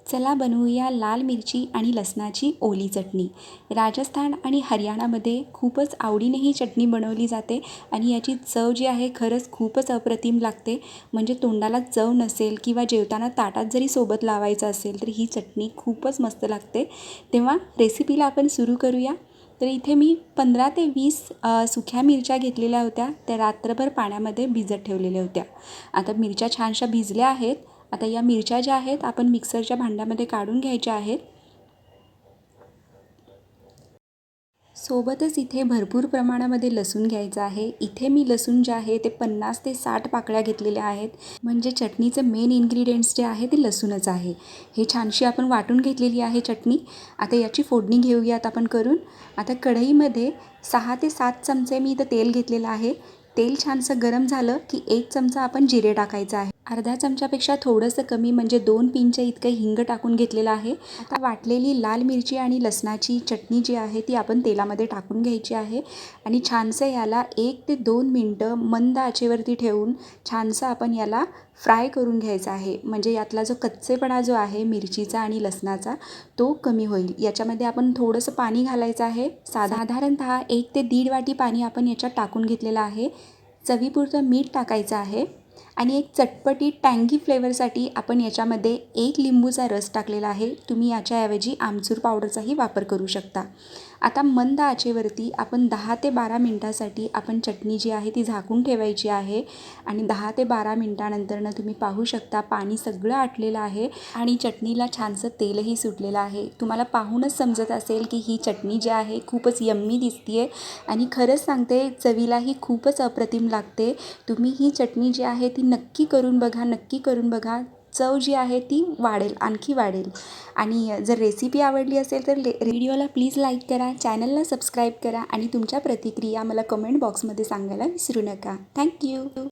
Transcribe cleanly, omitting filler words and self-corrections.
चला बनवूया लाल मिरची आणि लसणाची ओली चटणी। राजस्थान आणि हरियाणामध्ये खूपच आवडीने ही चटणी बनवली जाते आणि याची चव जी आहे खरंच खूपच अप्रतिम लागते। म्हणजे तोंडाला चव नसेल किंवा जेवताना ताटात जरी सोबत लावायचं असेल तर ही चटणी खूपच मस्त लागते। तेव्हा रेसिपीला आपण सुरू करूया। तर इथे मी 15 ते 20 सुक्या मिरच्या घेतलेल्या होत्या। त्या रात्रभर पाण्यामध्ये भिजत ठेवलेल्या होत्या। आता मिरच्या छानशा भिजल्या आहेत। आता या मिरच्या ज्या आहेत आपण मिक्सरच्या भांड्यामध्ये काढून घ्यायच्या आहेत। सोबतच इथे भरपूर प्रमाणामध्ये लसूण घ्यायचा आहे। इथे मी लसूण जे आहे ते 50 ते 60 पाकळ्या घेतलेल्या आहेत। म्हणजे चटणीचे मेन इन्ग्रेडियंट्स जे आहे ते लसूणच आहे। हे छानशी आपण वाटून घेतलेली आहे चटणी। आता याची फोडणी घेऊयात आपण करून। आता कढईमध्ये 6 ते 7 चमचे मी इथं तेल घेतलेलं आहे। तेल छानसं गरम झालं की 1 चमचा आपण जिरे टाकायचं आहे। अर्धा चमच्यापेक्षा थोडंसं कमी म्हणजे 2 पिंच इतकं हिंग टाकून घेतलेलं आहे। आता वाटलेली लाल मिरची आणि लसणाची चटणी जी आहे ती आपण तेलामध्ये टाकून घ्यायची आहे आणि छानसं याला 1 ते 2 मिनटं मंद आचेवरती ठेवून छानसं आपण याला फ्राय करून घ्यायचा आहे। म्हणजे यातला जो कच्चेपणा जो आहे मिरचीचा आणि लसणाचा तो कमी होईल। याच्यामध्ये आपण थोडंसं पाणी घालायचं आहे। साधारणतः 1 ते 1.5 वाटी पाणी आपण याच्यात टाकून घेतलेलं आहे। चवीपुरतं मीठ टाकायचं आहे आणि एक चटपटी टँगी फ्लेवरसाठी आपण याच्यामध्ये 1 लिंबूचा रस टाकलेला आहे। तुम्ही याच्याऐवजी आमचूर पावडरचाही वापर करू शकता। आता मंद आचेवरती आपण 10 ते 12 मिनिटासाठी आपण चटणी जी आहे ती झाकून ठेवायची आहे आणि 10 ते 12 मिनिटानंतरनं तुम्ही पाहू शकता पाणी सगळं आटलेलं आहे आणि चटणीला छानसं तेलही सुटलेलं आहे। तुम्हाला पाहूनच समजत असेल की ही चटणी जी आहे खूपच यम्मी दिसते आहे आणि खरंच सांगते चवीलाही खूपच अप्रतिम लागते। तुम्ही ही चटणी जी आहे ती नक्की करून बघा, नक्की करून बघा। चव जी आहे ती वाढेल, आणखी वाढेल। आणि जर रेसिपी आवडली असेल तर व्हिडिओला प्लीज लाईक करा, चॅनलला सबस्क्राईब करा आणि तुमच्या प्रतिक्रिया मला कमेंट बॉक्समध्ये सांगायला विसरू नका। थँक्यू।